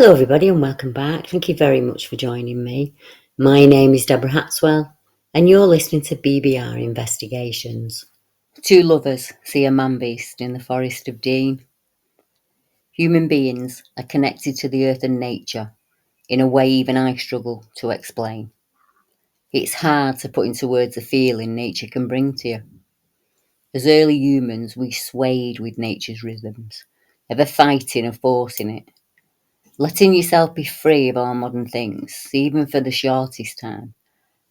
Hello everybody and welcome back. Thank you very much for joining me. My name is Deborah Hatswell and you're listening to BBR Investigations. Two lovers see a man-beast in the forest of Dean. Human beings are connected to the earth and nature in a way even I struggle to explain. It's hard to put into words the feeling nature can bring to you. As early humans, we swayed with nature's rhythms, ever fighting and forcing it. Letting yourself be free of all modern things, even for the shortest time,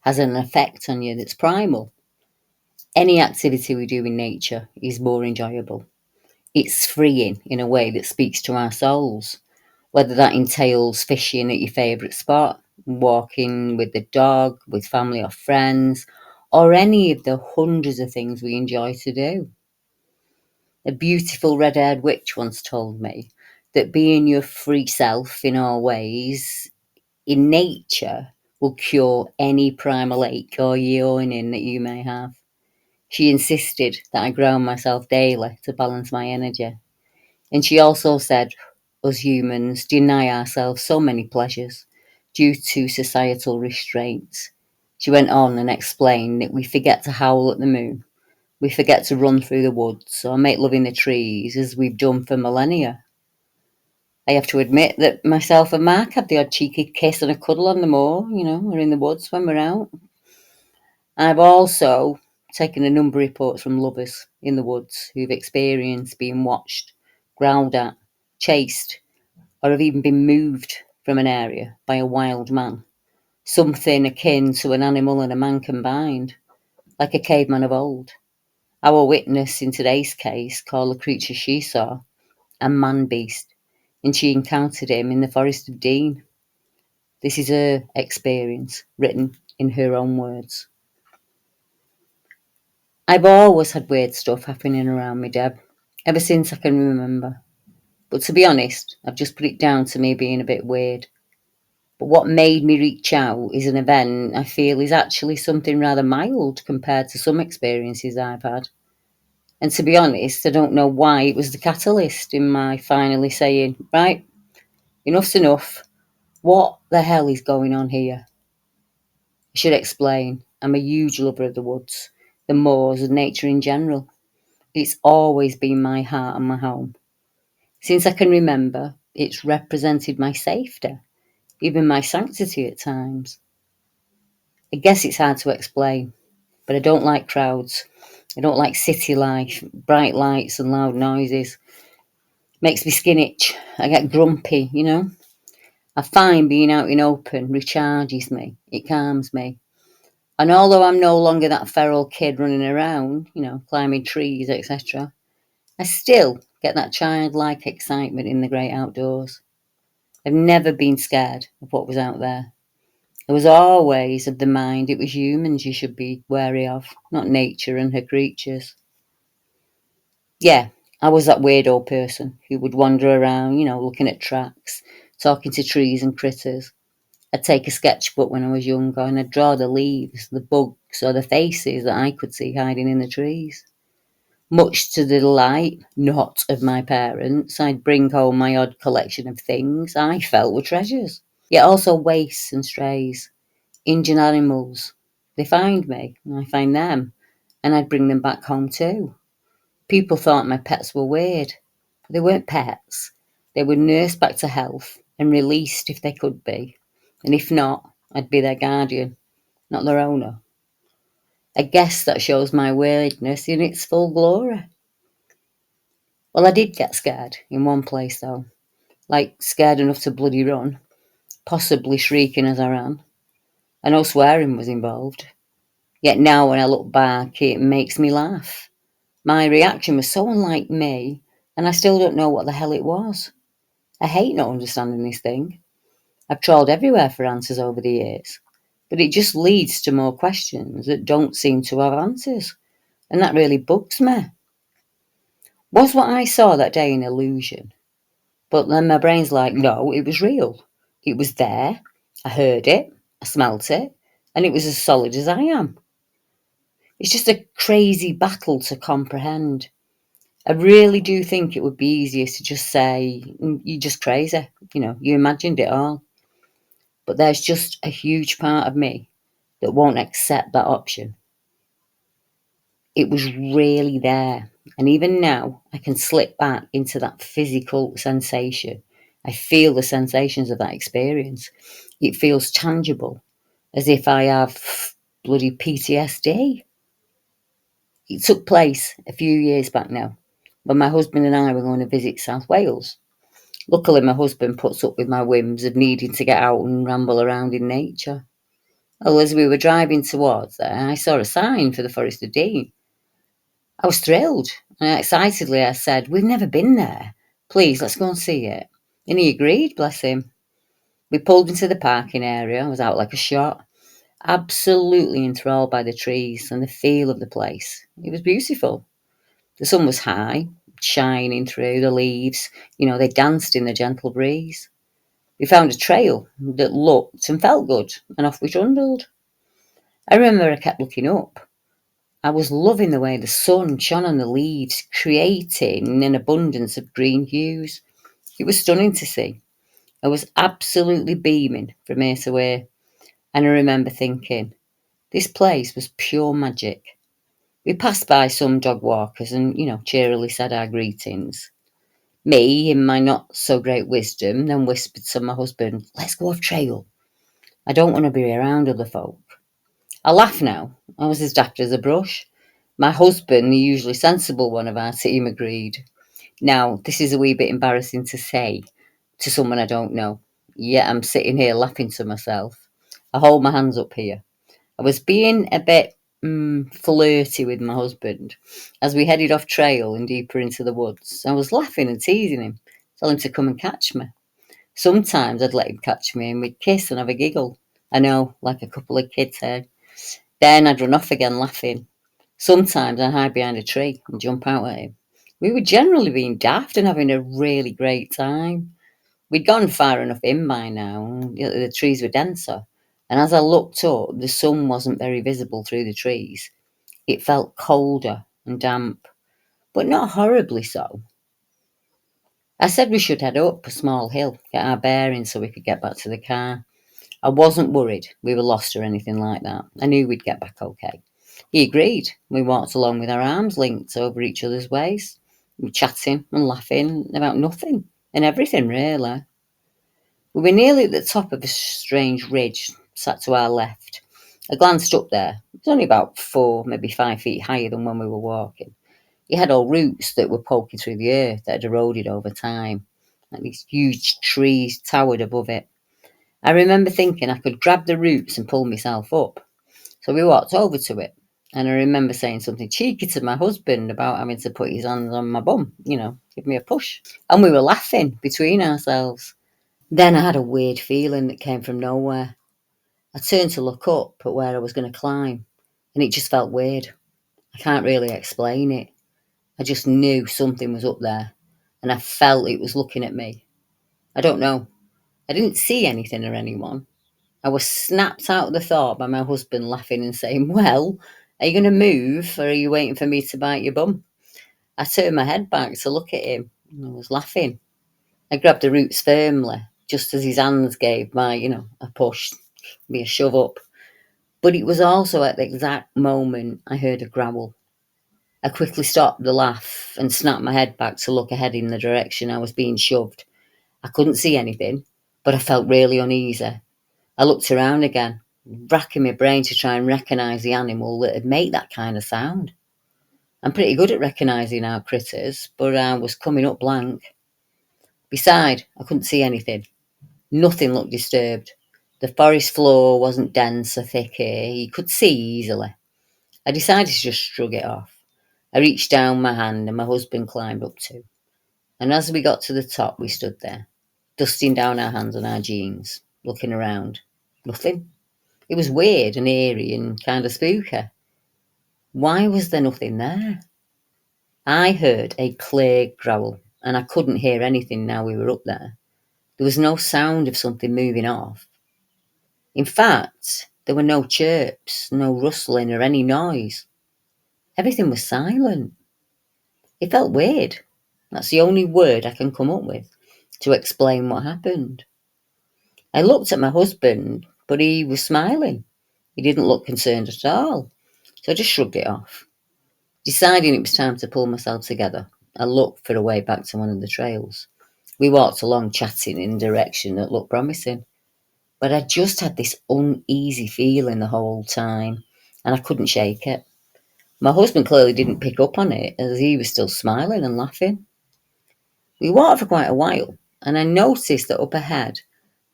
has an effect on you that's primal. Any activity we do in nature is more enjoyable. It's freeing in a way that speaks to our souls, whether that entails fishing at your favourite spot, walking with the dog, with family or friends, or any of the hundreds of things we enjoy to do. A beautiful red-haired witch once told me that being your free self in all ways in nature will cure any primal ache or yawning that you may have. She insisted that I ground myself daily to balance my energy. And she also said, us humans deny ourselves so many pleasures due to societal restraints. She went on and explained that we forget to howl at the moon. We forget to run through the woods or make love in the trees as we've done for millennia. I have to admit that myself and Mark have the odd cheeky kiss and a cuddle on the moor, or in the woods when we're out. I've also taken a number of reports from lovers in the woods who've experienced being watched, growled at, chased, or have even been moved from an area by a wild man, something akin to an animal and a man combined, like a caveman of old. Our witness in today's case called the creature she saw a man-beast, and she encountered him in the forest of Dean. This is her experience, written in her own words. I've always had weird stuff happening around me, Deb, ever since I can remember. But to be honest, I've just put it down to me being a bit weird. But what made me reach out is an event I feel is actually something rather mild compared to some experiences I've had. And to be honest, I don't know why it was the catalyst in my finally saying, right, enough's enough. What the hell is going on here? I should explain, I'm a huge lover of the woods, the moors and nature in general. It's always been my heart and my home. Since I can remember, it's represented my safety, even my sanctity at times. I guess it's hard to explain, but I don't like crowds. I don't like city life, bright lights and loud noises. Makes me skin itch. I get grumpy. I find being out in open recharges me. It calms me. And although I'm no longer that feral kid running around, climbing trees, etc., I still get that childlike excitement in the great outdoors. I've never been scared of what was out there. I was always of the mind it was humans you should be wary of, not nature and her creatures. Yeah, I was that weird old person who would wander around, looking at tracks, talking to trees and critters. I'd take a sketchbook when I was younger and I'd draw the leaves, the bugs, or the faces that I could see hiding in the trees. Much to the delight, not of my parents, I'd bring home my odd collection of things I felt were treasures, yet also wastes and strays, injured animals. They find me, and I find them, and I'd bring them back home too. People thought my pets were weird, but they weren't pets. They were nursed back to health and released if they could be, and if not, I'd be their guardian, not their owner. I guess that shows my weirdness in its full glory. Well, I did get scared in one place though, like scared enough to bloody run, possibly shrieking as I ran. I know swearing was involved, yet now when I look back, it makes me laugh. My reaction was so unlike me, and I still don't know what the hell it was. I hate not understanding this thing. I've trawled everywhere for answers over the years, but it just leads to more questions that don't seem to have answers, and that really bugs me. Was what I saw that day an illusion? But then my brain's like, no, it was real. It was there. I heard it. I smelt it. And it was as solid as I am. It's just a crazy battle to comprehend. I really do think it would be easier to just say, you're just crazy, you imagined it all. But there's just a huge part of me that won't accept that option. It was really there. And even now, I can slip back into that physical sensation. I feel the sensations of that experience. It feels tangible, as if I have bloody PTSD. It took place a few years back now, when my husband and I were going to visit South Wales. Luckily, my husband puts up with my whims of needing to get out and ramble around in nature. Well, as we were driving towards there, I saw a sign for the Forest of Dean. I was thrilled, and excitedly I said, "We've never been there. Please, let's go and see it." And he agreed, bless him. We pulled into the parking area. I was out like a shot, absolutely enthralled by the trees and the feel of the place. It was beautiful. The sun was high, shining through the leaves. They danced in the gentle breeze. We found a trail that looked and felt good, and off we trundled. I remember I kept looking up. I was loving the way the sun shone on the leaves, creating an abundance of green hues. It was stunning to see. I was absolutely beaming from ear to ear, and I remember thinking, this place was pure magic. We passed by some dog walkers and, cheerily said our greetings. Me, in my not so great wisdom, then whispered to my husband, "Let's go off trail. I don't want to be around other folk." I laugh now. I was as daft as a brush. My husband, the usually sensible one of our team, agreed. Now, this is a wee bit embarrassing to say to someone I don't know. Yet I'm sitting here laughing to myself. I hold my hands up here. I was being a bit flirty with my husband as we headed off trail and deeper into the woods. I was laughing and teasing him, telling him to come and catch me. Sometimes I'd let him catch me and we'd kiss and have a giggle. I know, like a couple of kids had. Then I'd run off again laughing. Sometimes I'd hide behind a tree and jump out at him. We were generally being daft and having a really great time. We'd gone far enough in by now. The trees were denser, and as I looked up, the sun wasn't very visible through the trees. It felt colder and damp, but not horribly so. I said we should head up a small hill, get our bearings so we could get back to the car. I wasn't worried we were lost or anything like that. I knew we'd get back okay. He agreed. We walked along with our arms linked over each other's waists. We were chatting and laughing about nothing and everything, really. We were nearly at the top of a strange ridge sat to our left. I glanced up there. It was only about 4, maybe 5 feet higher than when we were walking. It had all roots that were poking through the earth that had eroded over time. Like these huge trees towered above it. I remember thinking I could grab the roots and pull myself up. So we walked over to it. And I remember saying something cheeky to my husband about having to put his hands on my bum, give me a push. And we were laughing between ourselves. Then I had a weird feeling that came from nowhere. I turned to look up at where I was going to climb, and it just felt weird. I can't really explain it. I just knew something was up there, and I felt it was looking at me. I don't know. I didn't see anything or anyone. I was snapped out of the thought by my husband laughing and saying, "Well, are you going to move, or are you waiting for me to bite your bum?" I turned my head back to look at him, and I was laughing. I grabbed the roots firmly, just as his hands gave my, a push, me a shove up. But it was also at the exact moment I heard a growl. I quickly stopped the laugh and snapped my head back to look ahead in the direction I was being shoved. I couldn't see anything, but I felt really uneasy. I looked around again, racking my brain to try and recognise the animal that had made that kind of sound. I'm pretty good at recognising our critters, but I was coming up blank. Besides, I couldn't see anything. Nothing looked disturbed. The forest floor wasn't dense or thick here. You could see easily. I decided to just shrug it off. I reached down my hand and my husband climbed up too. And as we got to the top, we stood there, dusting down our hands on our jeans, looking around. Nothing. It was weird and eerie and kind of spooky. Why was there nothing there? I heard a clear growl, and I couldn't hear anything now we were up there. There was no sound of something moving off. In fact, there were no chirps, no rustling or any noise. Everything was silent. It felt weird. That's the only word I can come up with to explain what happened. I looked at my husband, but he was smiling. He didn't look concerned at all. So I just shrugged it off. Deciding it was time to pull myself together, I looked for a way back to one of the trails. We walked along chatting in a direction that looked promising, but I just had this uneasy feeling the whole time, and I couldn't shake it. My husband clearly didn't pick up on it, as he was still smiling and laughing. We walked for quite a while, and I noticed that up ahead,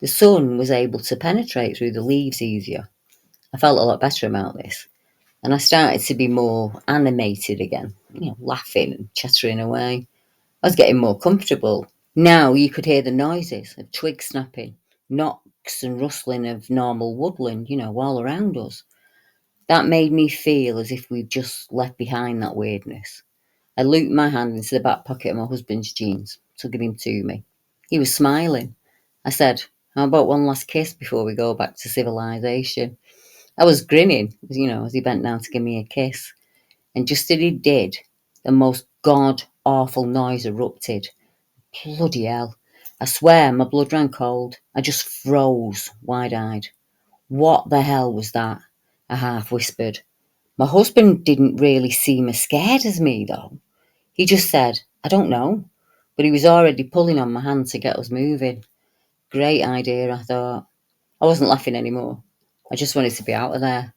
the sun was able to penetrate through the leaves easier. I felt a lot better about this, and I started to be more animated again, laughing and chattering away. I was getting more comfortable. Now you could hear the noises of twigs snapping, knocks and rustling of normal woodland, all around us. That made me feel as if we'd just left behind that weirdness. I looped my hand into the back pocket of my husband's jeans, tugging him to me. He was smiling. I said, "How about one last kiss before we go back to civilization?" I was grinning, as he bent down to give me a kiss. And just as he did, the most god awful noise erupted. Bloody hell. I swear my blood ran cold. I just froze, wide eyed. What the hell was that? I half whispered. My husband didn't really seem as scared as me, though. He just said, "I don't know." But he was already pulling on my hand to get us moving. Great idea, I thought. I wasn't laughing anymore. I just wanted to be out of there.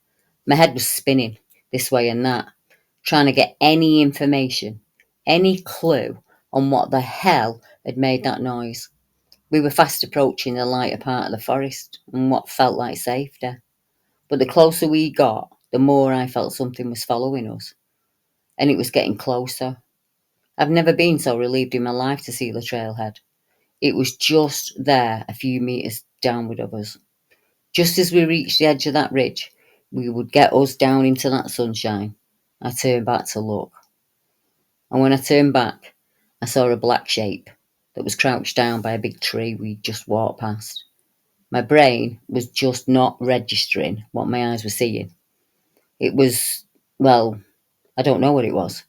My head was spinning this way and that, trying to get any information, any clue on what the hell had made that noise. We were fast approaching the lighter part of the forest and what felt like safety. But the closer we got, the more I felt something was following us. And it was getting closer. I've never been so relieved in my life to see the trailhead. It was just there, a few metres downward of us. Just as we reached the edge of that ridge, we would get us down into that sunshine. I turned back to look. And when I turned back, I saw a black shape that was crouched down by a big tree we'd just walked past. My brain was just not registering what my eyes were seeing. It was, well, I don't know what it was.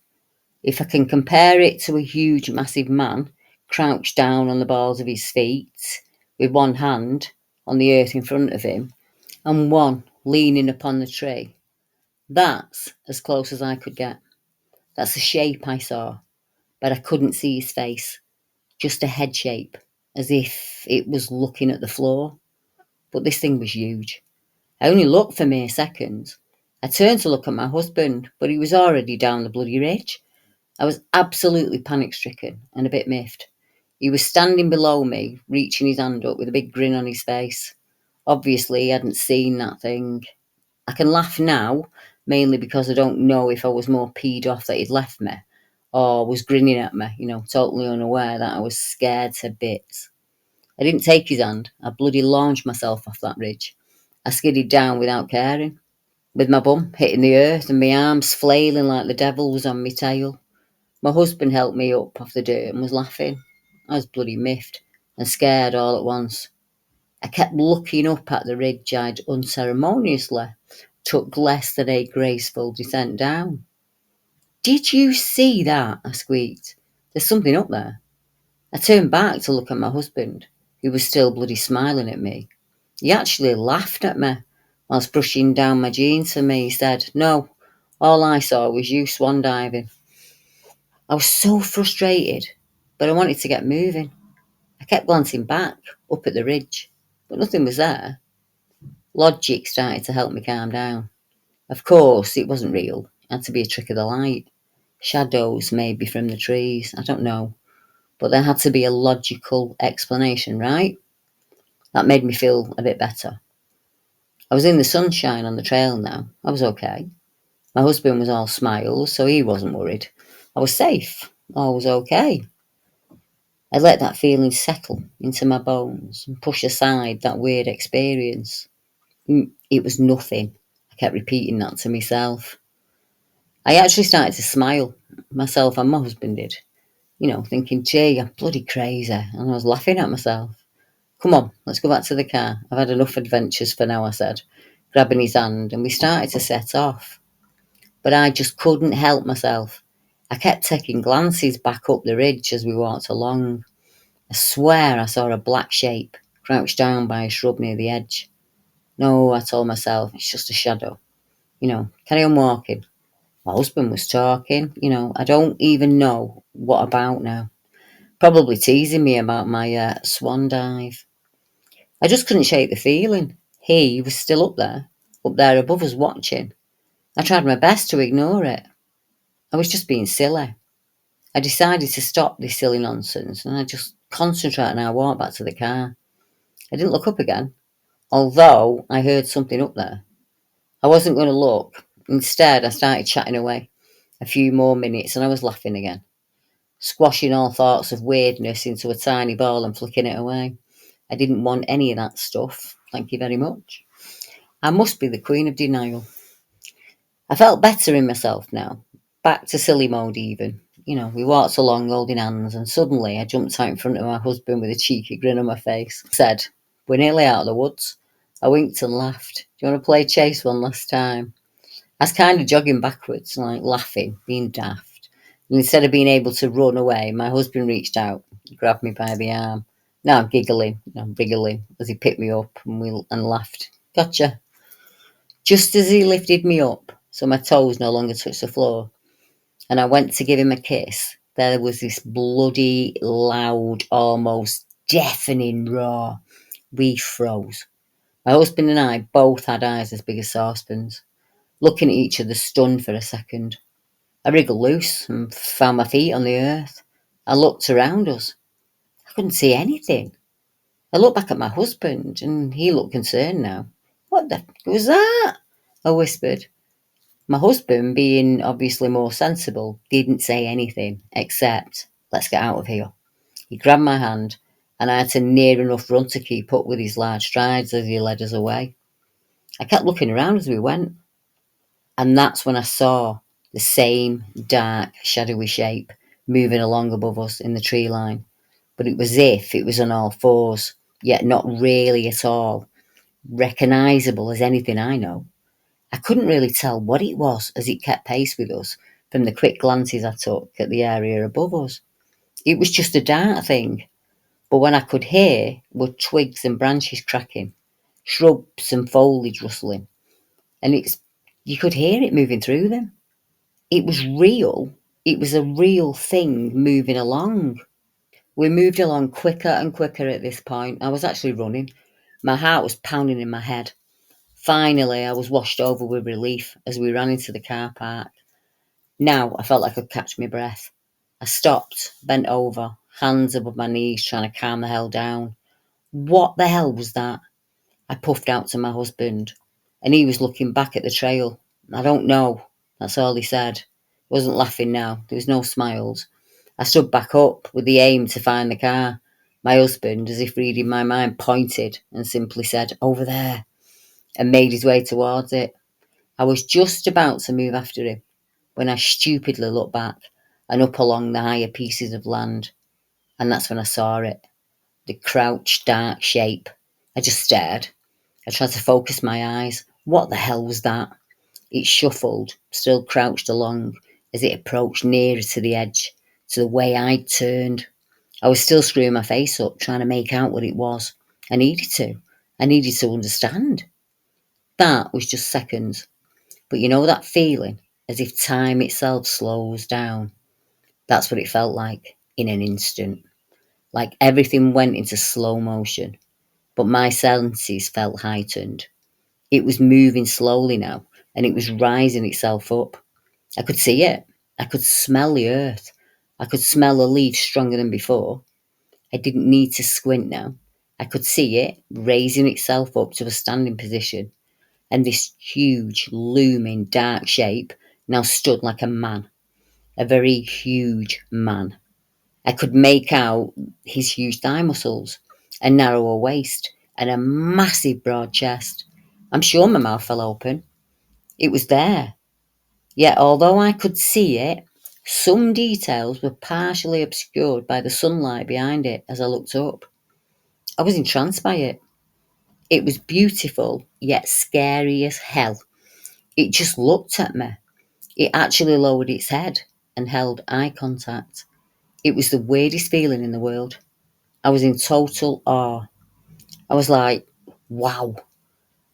If I can compare it to a huge, massive man crouched down on the balls of his feet, with one hand on the earth in front of him and one leaning upon the tree, that's as close as I could get. That's the shape I saw, but I couldn't see his face, just a head shape, as if it was looking at the floor. But this thing was huge. I only looked for mere seconds. I turned to look at my husband, but he was already down the bloody ridge. I was absolutely panic-stricken and a bit miffed. He was standing below me, reaching his hand up with a big grin on his face. Obviously, he hadn't seen that thing. I can laugh now, mainly because I don't know if I was more peed off that he'd left me or was grinning at me, totally unaware that I was scared to bits. I didn't take his hand. I bloody launched myself off that ridge. I skidded down without caring, with my bum hitting the earth and my arms flailing like the devil was on my tail. My husband helped me up off the dirt and was laughing. I was bloody miffed and scared all at once. I kept looking up at the ridge I'd unceremoniously took less than a graceful descent down. "Did you see that?" I squeaked. "There's something up there." I turned back to look at my husband, who was still bloody smiling at me. He actually laughed at me whilst brushing down my jeans for me. He said, "No, all I saw was you swan diving." I was so frustrated, but I wanted to get moving. I kept glancing back, up at the ridge, but nothing was there. Logic started to help me calm down. Of course, it wasn't real. It had to be a trick of the light. Shadows, maybe, from the trees. I don't know. But there had to be a logical explanation, right? That made me feel a bit better. I was in the sunshine on the trail now. I was okay. My husband was all smiles, so he wasn't worried. I was safe. All was okay. I let that feeling settle into my bones and push aside that weird experience. It was nothing. I kept repeating that to myself. I actually started to smile, myself and my husband did, thinking, "Gee, I'm bloody crazy." And I was laughing at myself. "Come on, let's go back to the car. I've had enough adventures for now," I said, grabbing his hand, and we started to set off. But I just couldn't help myself. I kept taking glances back up the ridge as we walked along. I swear I saw a black shape crouched down by a shrub near the edge. No, I told myself, it's just a shadow. Carry on walking. My husband was talking, I don't even know what about now. Probably teasing me about my swan dive. I just couldn't shake the feeling. He was still up there above us watching. I tried my best to ignore it. I was just being silly. I decided to stop this silly nonsense and I just concentrate on our walk back to the car. I didn't look up again, although I heard something up there. I wasn't going to look. Instead, I started chatting away. A few more minutes and I was laughing again, squashing all thoughts of weirdness into a tiny ball and flicking it away. I didn't want any of that stuff. Thank you very much. I must be the queen of denial. I felt better in myself now. Back to silly mode, even. We walked along holding hands, and suddenly I jumped out in front of my husband with a cheeky grin on my face. I said, "We're nearly out of the woods." I winked and laughed. "Do you want to play chase one last time?" I was kind of jogging backwards, like laughing, being daft. And instead of being able to run away, my husband reached out, grabbed me by the arm. Now I'm giggling, wriggling as he picked me up and laughed. "Gotcha." Just as he lifted me up, so my toes no longer touched the floor, and I went to give him a kiss, there was this bloody, loud, almost deafening roar. We froze. My husband and I both had eyes as big as saucepans, looking at each other stunned for a second. I wriggled loose and found my feet on the earth. I looked around us. I couldn't see anything. I looked back at my husband, and he looked concerned now. "What the was that?" I whispered. My husband, being obviously more sensible, didn't say anything except, "Let's get out of here." He grabbed my hand, and I had to near enough run to keep up with his large strides as he led us away. I kept looking around as we went, and that's when I saw the same dark, shadowy shape moving along above us in the tree line. But it was as if it was on all fours, yet not really at all recognisable as anything I know. I couldn't really tell what it was as it kept pace with us from the quick glances I took at the area above us. It was just a dark thing, but when I could hear were twigs and branches cracking, shrubs and foliage rustling, and you could hear it moving through them. It was real. It was a real thing moving along. We moved along quicker and quicker at this point. I was actually running. My heart was pounding in my head. Finally, I was washed over with relief as we ran into the car park. Now I felt like I could catch my breath. I stopped, bent over, hands above my knees, trying to calm the hell down. "What the hell was that?" I puffed out to my husband, and he was looking back at the trail. "I don't know." That's all he said. He wasn't laughing now. There was no smiles. I stood back up with the aim to find the car. My husband, as if reading my mind, pointed and simply said, "Over there," and made his way towards it. I was just about to move after him when I stupidly looked back and up along the higher pieces of land. And that's when I saw it. The crouched dark shape. I just stared. I tried to focus my eyes. What the hell was that? It shuffled, still crouched along, as it approached nearer to the edge, to the way I'd turned. I was still screwing my face up, trying to make out what it was. I needed to. I needed to understand. That was just seconds. But you know that feeling, as if time itself slows down? That's what it felt like, in an instant. Like everything went into slow motion, but my senses felt heightened. It was moving slowly now, and it was rising itself up. I could see it. I could smell the earth. I could smell the leaves stronger than before. I didn't need to squint now. I could see it raising itself up to a standing position, and this huge, looming, dark shape now stood like a man, a very huge man. I could make out his huge thigh muscles, a narrower waist, and a massive broad chest. I'm sure my mouth fell open. It was there. Yet, although I could see it, some details were partially obscured by the sunlight behind it as I looked up. I was entranced by it. It was beautiful, yet scary as hell. It just looked at me. It actually lowered its head. and held eye contact. It was the weirdest feeling in the world. I was in total awe. I was like, wow.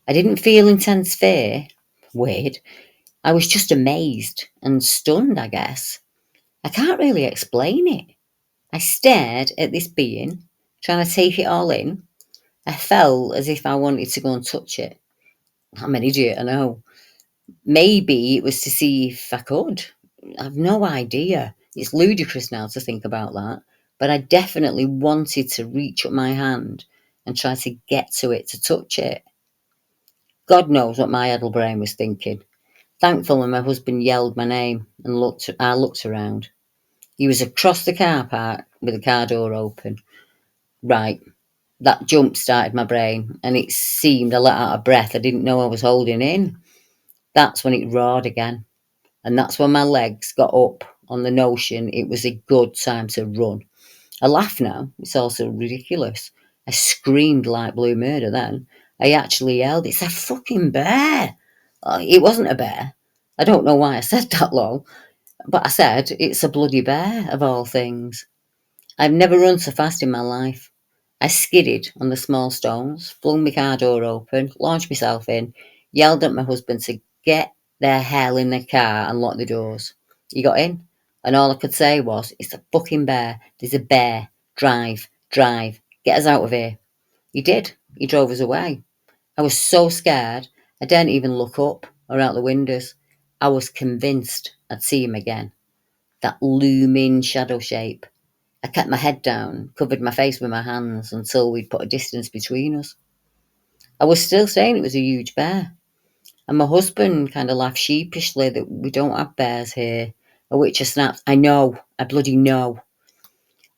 I didn't feel intense fear. Weird. I was just amazed and stunned, I guess. I can't really explain it. I stared at this being, trying to take it all in. I felt as if I wanted to go and touch it. I'm an idiot, I know. Maybe it was to see if I could. I've no idea. It's ludicrous now to think about that. But I definitely wanted to reach up my hand and try to get to it to touch it. God knows what my idle brain was thinking. Thankfully, my husband yelled my name and I looked around. He was across the car park with the car door open. Right, that jump started my brain, and it seemed I let out a breath I didn't know I was holding in. That's when it roared again, and that's when my legs got up on the notion it was a good time to run. I laugh now, it's also ridiculous. I screamed like blue murder then. I actually yelled, "It's a fucking bear!" It wasn't a bear. I don't know why I said that low, but I said, "It's a bloody bear, of all things." I've never run so fast in my life. I skidded on the small stones, flung my car door open, launched myself in, yelled at my husband to get the hell in the car and lock the doors. He got in, and all I could say was, "It's a fucking bear. There's a bear. Drive, drive. Get us out of here." He did. He drove us away. I was so scared, I didn't even look up or out the windows. I was convinced I'd see him again. That looming shadow shape. I kept my head down, covered my face with my hands until we'd put a distance between us. I was still saying it was a huge bear, and my husband kind of laughed sheepishly that we don't have bears here, at which I snapped, "I know, I bloody know."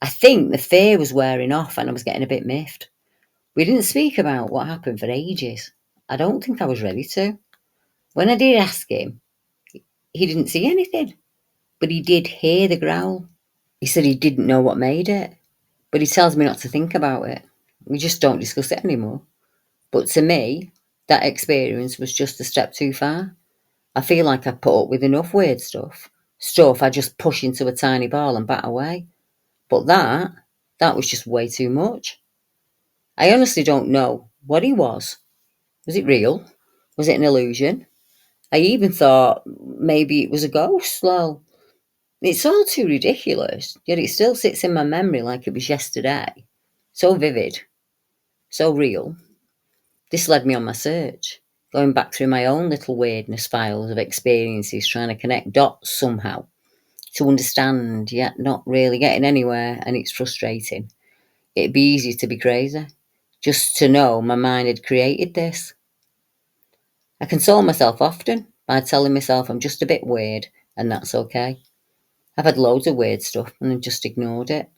I think the fear was wearing off and I was getting a bit miffed. We didn't speak about what happened for ages. I don't think I was ready to. When I did ask him, he didn't see anything, but he did hear the growl. He said he didn't know what made it, but he tells me not to think about it. We just don't discuss it anymore. But to me, that experience was just a step too far. I feel like I put up with enough weird stuff I just push into a tiny ball and bat away. But that was just way too much. I honestly don't know what he was. Was it real? Was it an illusion? I even thought maybe it was a ghost. Well, it's all too ridiculous, yet it still sits in my memory like it was yesterday. So vivid, so real. This led me on my search, going back through my own little weirdness files of experiences, trying to connect dots somehow to understand, yet not really getting anywhere, and it's frustrating. It'd be easy to be crazy, just to know my mind had created this. I console myself often by telling myself I'm just a bit weird, and that's okay. I've had loads of weird stuff and I've just ignored it.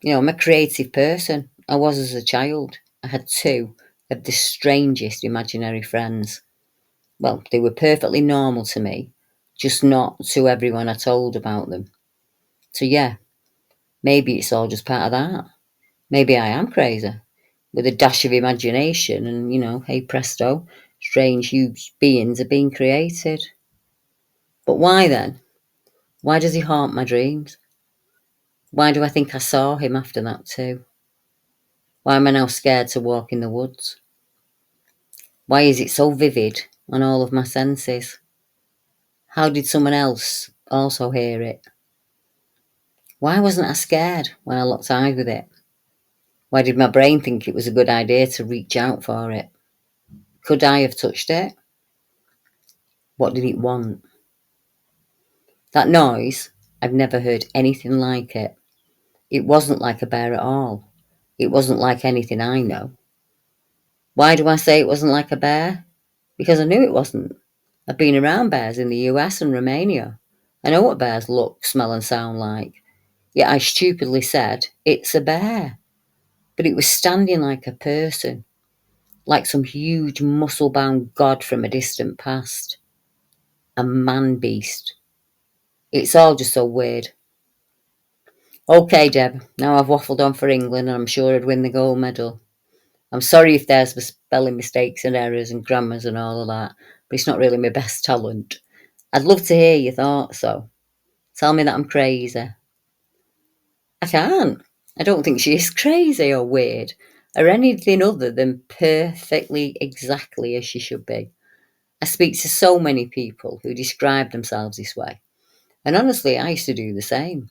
I'm a creative person. I was as a child. I had two of the strangest imaginary friends. Well, they were perfectly normal to me, just not to everyone I told about them. So, yeah, maybe it's all just part of that. Maybe I am crazy, with a dash of imagination, and, hey presto, strange huge beings are being created. But why then? Why does he haunt my dreams? Why do I think I saw him after that too? Why am I now scared to walk in the woods? Why is it so vivid on all of my senses? How did someone else also hear it? Why wasn't I scared when I locked eyes with it? Why did my brain think it was a good idea to reach out for it? Could I have touched it? What did it want? That noise, I've never heard anything like it. It wasn't like a bear at all. It wasn't like anything I know. Why do I say it wasn't like a bear? Because I knew it wasn't. I've been around bears in the US and Romania. I know what bears look, smell, and sound like. Yet I stupidly said, "It's a bear." But it was standing like a person, like some huge muscle bound god from a distant past. A man beast. It's all just so weird. Okay, Deb, now I've waffled on for England and I'm sure I'd win the gold medal. I'm sorry if there's spelling mistakes and errors and grammars and all of that, but it's not really my best talent. I'd love to hear your thoughts though. Tell me that I'm crazy. I can't. I don't think she is crazy or weird or anything other than perfectly exactly as she should be. I speak to so many people who describe themselves this way, and honestly, I used to do the same.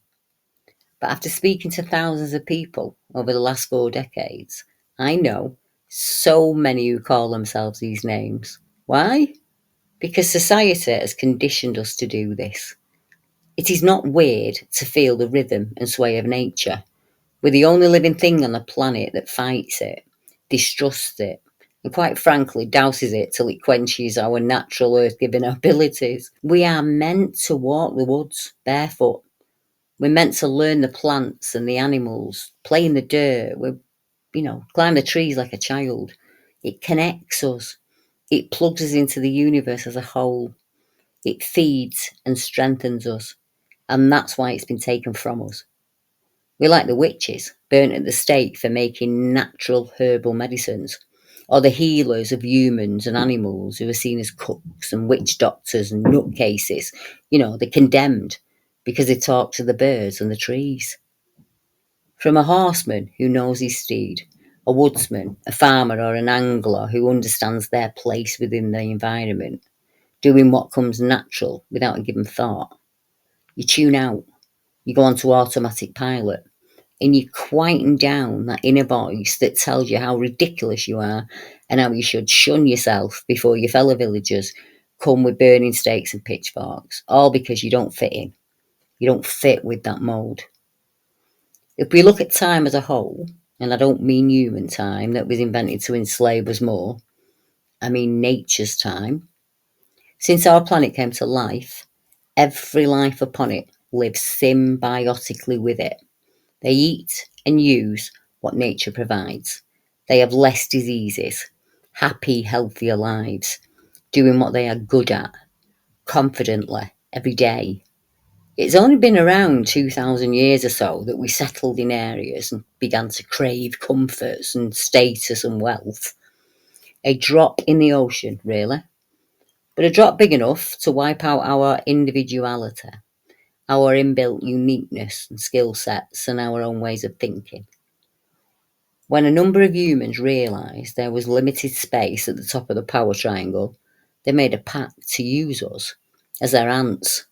But after speaking to thousands of people over the last 4 decades, I know so many who call themselves these names. Why? Because society has conditioned us to do this. It is not weird to feel the rhythm and sway of nature. We're the only living thing on the planet that fights it, distrusts it, and quite frankly douses it till it quenches our natural earth giving abilities. We are meant to walk the woods barefoot. We're meant to learn the plants and the animals, play in the dirt. Climb the trees like a child. It connects us. It plugs us into the universe as a whole. It feeds and strengthens us. And that's why it's been taken from us. We're like the witches, burnt at the stake for making natural herbal medicines, or the healers of humans and animals who are seen as cooks and witch doctors and nutcases. They're condemned because they talk to the birds and the trees. From a horseman who knows his steed, a woodsman, a farmer, or an angler who understands their place within the environment, doing what comes natural without a given thought. You tune out, you go onto automatic pilot, and you quieten down that inner voice that tells you how ridiculous you are and how you should shun yourself before your fellow villagers come with burning stakes and pitchforks, all because you don't fit in. You don't fit with that mould. If we look at time as a whole, and I don't mean human time that was invented to enslave us more, I mean nature's time, since our planet came to life, every life upon it lives symbiotically with it. They eat and use what nature provides. They have less diseases, happy, healthier lives, doing what they are good at, confidently, every day. It's only been around 2,000 years or so that we settled in areas and began to crave comforts and status and wealth. A drop in the ocean, really, but a drop big enough to wipe out our individuality, our inbuilt uniqueness and skill sets, and our own ways of thinking. When a number of humans realised there was limited space at the top of the power triangle, they made a pact to use us as their ants,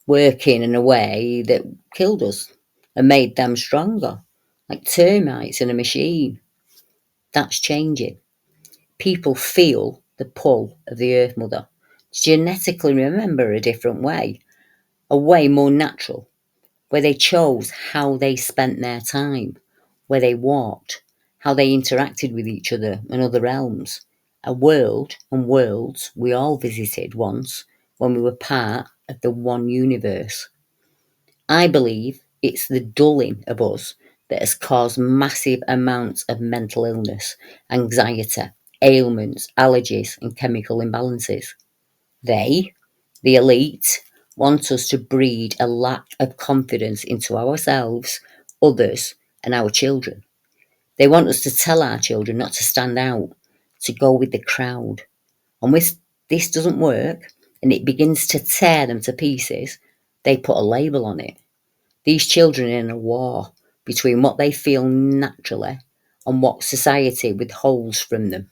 working in a way that killed us and made them stronger, like termites in a machine. That's changing. People feel the pull of the Earth Mother, genetically remember a different way, a way more natural, where they chose how they spent their time, where they walked, how they interacted with each other and other realms. A world and worlds we all visited once when we were part of the one universe. I believe it's the dulling of us that has caused massive amounts of mental illness, anxiety, ailments, allergies, and chemical imbalances. They, the elite, want us to breed a lack of confidence into ourselves, others, and our children. They want us to tell our children not to stand out, to go with the crowd. And when this doesn't work and it begins to tear them to pieces, they put a label on it. These children are in a war between what they feel naturally and what society withholds from them.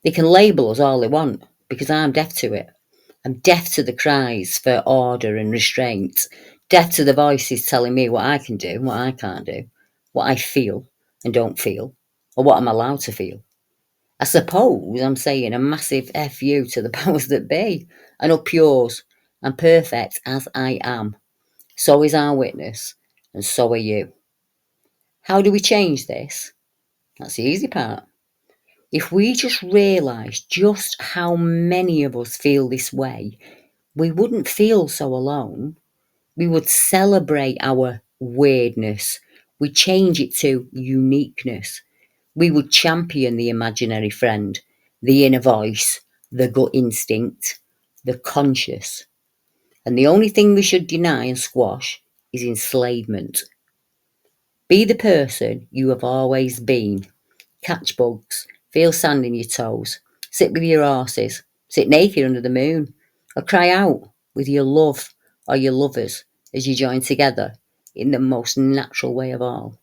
They can label us all they want because I'm deaf to it. I'm deaf to the cries for order and restraint, deaf to the voices telling me what I can do and what I can't do, what I feel and don't feel, or what I'm allowed to feel. I suppose I'm saying a massive F you to the powers that be, and up yours. I'm perfect as I am. So is our witness, and so are you. How do we change this? That's the easy part. If we just realise just how many of us feel this way, we wouldn't feel so alone. We would celebrate our weirdness. We'd change it to uniqueness. We would champion the imaginary friend, the inner voice, the gut instinct, the conscious. And the only thing we should deny and squash is enslavement. Be the person you have always been. Catch bugs, feel sand in your toes, sit with your horses, sit naked under the moon, or cry out with your love or your lovers as you join together in the most natural way of all.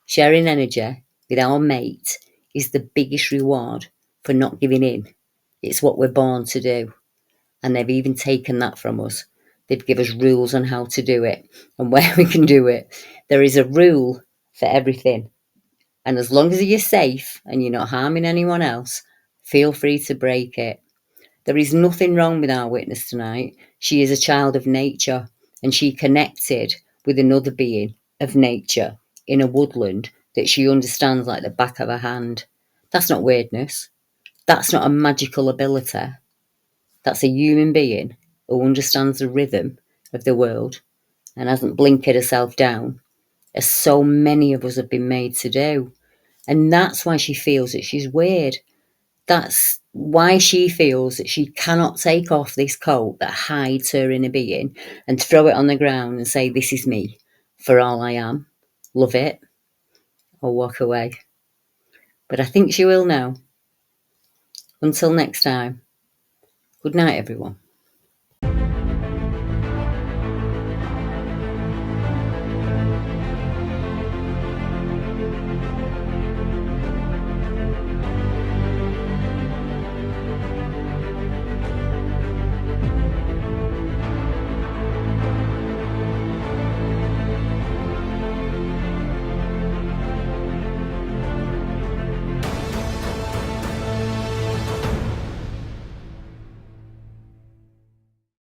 Sharing energy with our mate is the biggest reward for not giving in. It's what we're born to do. And they've even taken that from us. They've given us rules on how to do it and where we can do it. There is a rule for everything. And as long as you're safe and you're not harming anyone else, feel free to break it. There is nothing wrong with our witness tonight. She is a child of nature, and she connected with another being of nature in a woodland that she understands like the back of her hand. That's not weirdness. That's not a magical ability. That's a human being who understands the rhythm of the world and hasn't blinkered herself down, as so many of us have been made to do. And that's why she feels that she's weird. That's why she feels that she cannot take off this coat that hides her inner being and throw it on the ground and say, "This is me for all I am. Love it," or walk away. But I think she will now. Until next time, good night, everyone.